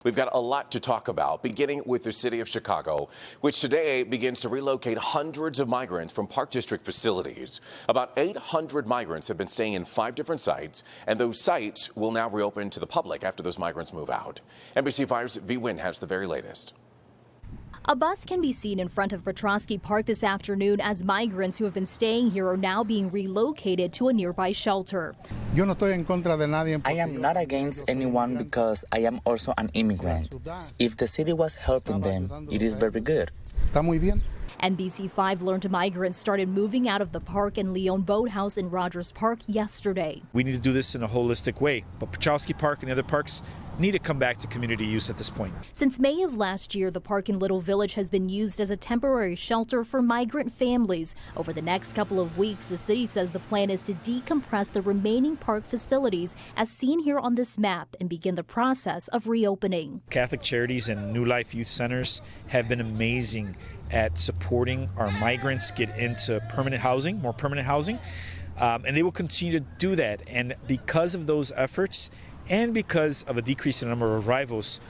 We've got a lot to talk about, beginning with the city of Chicago, which today begins to relocate hundreds of migrants from Park District facilities. About 800 migrants have been staying in 5 different sites, and those sites will now reopen to the public after those migrants move out. NBC5's Nguyen has the very latest. A bus can be seen in front of Petrosky Park this afternoon as migrants who have been staying here are now being relocated to a nearby shelter. I am not against anyone because I am also an immigrant. If the city was helping them, it is very good. NBC5 learned migrants started moving out of the park and Leon Boathouse in Rogers Park yesterday. We need to do this in a holistic way, but Petrosky Park and other parks need to come back to community use at this point. Since May of last year, the park in Little Village has been used as a temporary shelter for migrant families. Over the next couple of weeks, the city says the plan is to decompress the remaining park facilities as seen here on this map and begin the process of reopening. Catholic Charities and New Life Youth Centers have been amazing at supporting our migrants get into permanent housing, more permanent housing, and they will continue to do that. And because of those efforts, and because of a decrease in the number of arrivals,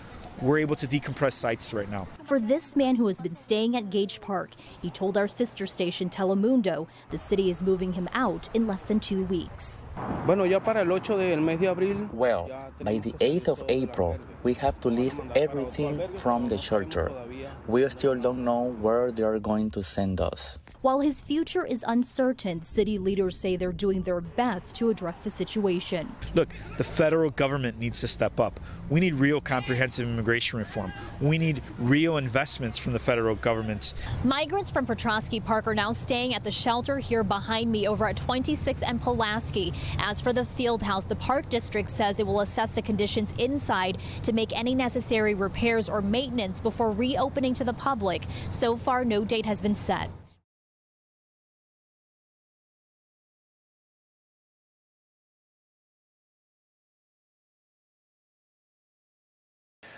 we're able to decompress sites right now. For this man who has been staying at Gage Park, he told our sister station Telemundo the city is moving him out in less than 2 weeks. Well, by the 8th of April, we have to leave everything from the shelter. We still don't know where they are going to send us. While his future is uncertain, city leaders say they're doing their best to address the situation. Look, the federal government needs to step up. We need real comprehensive immigration reform. We need real investments from the federal government. Migrants from Petrosky Park are now staying at the shelter here behind me over at 26 and Pulaski. As for the field house, the Park District says it will assess the conditions inside to make any necessary repairs or maintenance before reopening to the public. So far, no date has been set.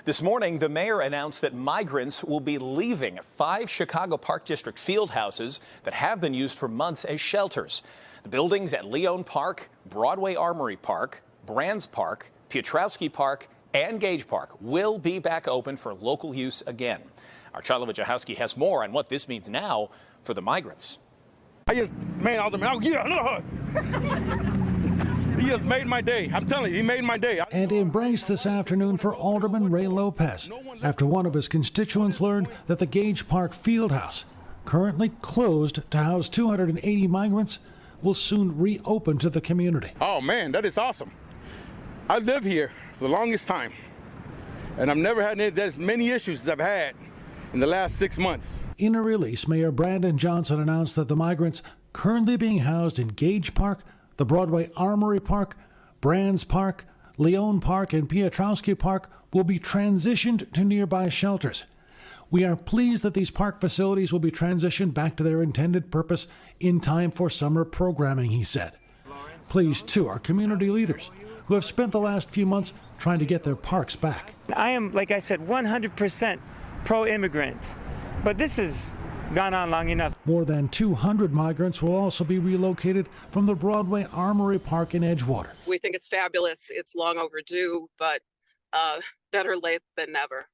This morning, the mayor announced that migrants will be leaving 5 Chicago Park District field houses that have been used for months as shelters. The buildings at Leon Park, Broadway Armory Park, Brands Park, Piotrowski Park, and Gage Park will be back open for local use again. Our Charlie Wojciechowski has more on what this means now for the migrants. I just made all them out. Yeah, look. He has made my day. I'm telling you, he made my day. And embraced this afternoon for Alderman Ray Lopez after one of his constituents learned that the Gage Park Fieldhouse, currently closed to house 280 migrants, will soon reopen to the community. Oh man, that is awesome. I live here for the longest time, and I've never had as many issues as I've had in the last 6 months. In a release, Mayor Brandon Johnson announced that the migrants currently being housed in Gage Park, the Broadway Armory Park, Brands Park, Leon Park, and Piotrowski Park will be transitioned to nearby shelters. We are pleased that these park facilities will be transitioned back to their intended purpose in time for summer programming, he said. Pleased, too, are community leaders who have spent the last few months trying to get their parks back. I am, like I said, 100% pro-immigrant, but this has gone on long enough. More than 200 migrants will also be relocated from the Broadway Armory Park in Edgewater. We think it's fabulous. It's long overdue, but better late than never.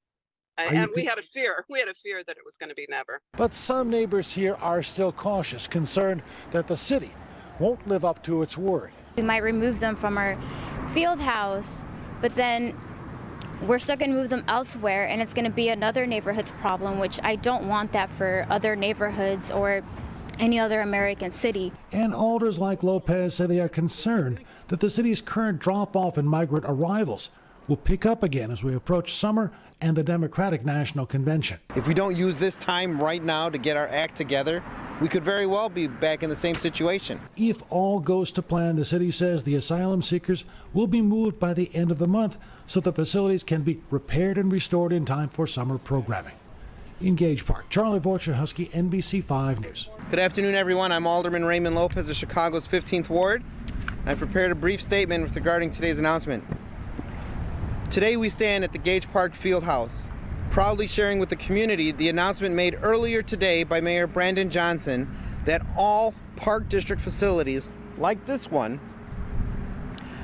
And we had a fear. We had a fear that it was going to be never. But some neighbors here are still cautious, concerned that the city won't live up to its word. We might remove them from our field house, but then we're still going to move them elsewhere, and it's going to be another neighborhood's problem, which I don't want that for other neighborhoods or any other American city. And alders like Lopez say they are concerned that the city's current drop-off in migrant arrivals will pick up again as we approach summer and the Democratic National Convention. If we don't use this time right now to get our act together, we could very well be back in the same situation. If all goes to plan, the city says the asylum seekers will be moved by the end of the month so the facilities can be repaired and restored in time for summer programming. In Gage Park, Charlie Wojciechowski, NBC5 News. Good afternoon, everyone. I'm Alderman Raymond Lopez of Chicago's 15th Ward. I've prepared a brief statement regarding today's announcement. Today we stand at the Gage Park Fieldhouse, proudly sharing with the community the announcement made earlier today by Mayor Brandon Johnson that all Park District facilities, like this one,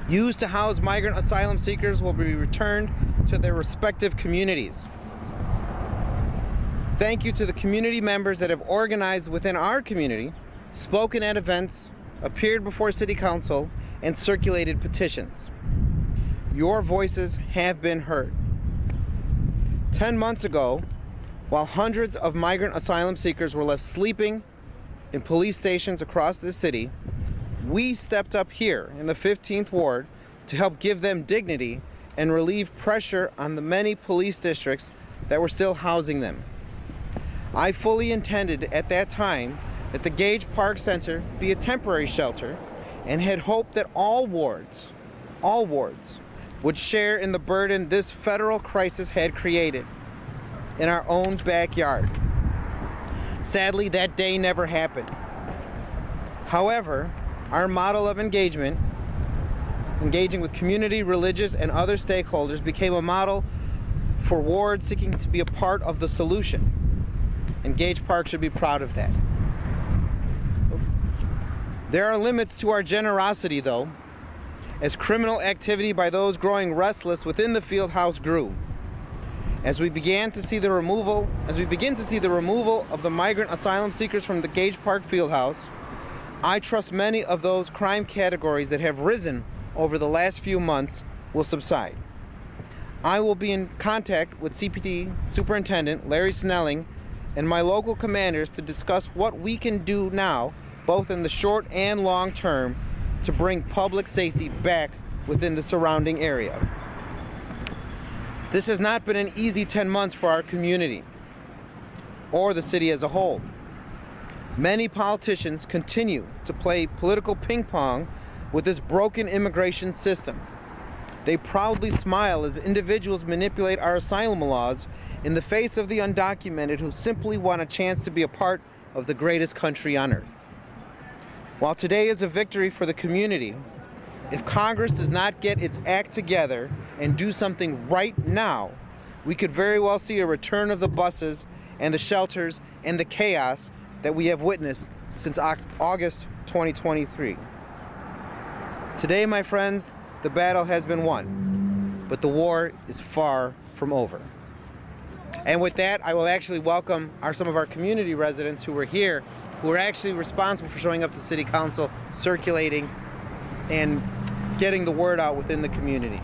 used to house migrant asylum seekers will be returned to their respective communities. Thank you to the community members that have organized within our community, spoken at events, appeared before City Council, and circulated petitions. Your voices have been heard. 10 months ago, while hundreds of migrant asylum seekers were left sleeping in police stations across the city, we stepped up here in the 15th Ward to help give them dignity and relieve pressure on the many police districts that were still housing them. I fully intended at that time that the Gage Park Center be a temporary shelter and had hoped that all wards would share in the burden this federal crisis had created in our own backyard. Sadly, that day never happened. However, our model of engaging with community, religious, and other stakeholders became a model for wards seeking to be a part of the solution. And Gage Park should be proud of that. There are limits to our generosity, though, as criminal activity by those growing restless within the field house grew. As we begin to see the removal of the migrant asylum seekers from the Gage Park field house, I trust many of those crime categories that have risen over the last few months will subside. I will be in contact with CPD Superintendent Larry Snelling and my local commanders to discuss what we can do now, both in the short and long term, to bring public safety back within the surrounding area. This has not been an easy 10 months for our community or the city as a whole. Many politicians continue to play political ping pong with this broken immigration system. They proudly smile as individuals manipulate our asylum laws in the face of the undocumented who simply want a chance to be a part of the greatest country on earth. While today is a victory for the community, if Congress does not get its act together and do something right now, we could very well see a return of the buses and the shelters and the chaos that we have witnessed since August 2023. Today, my friends, the battle has been won, but the war is far from over. And with that, I will actually welcome some of our community residents who were here, who are actually responsible for showing up to City Council, circulating, and getting the word out within the community.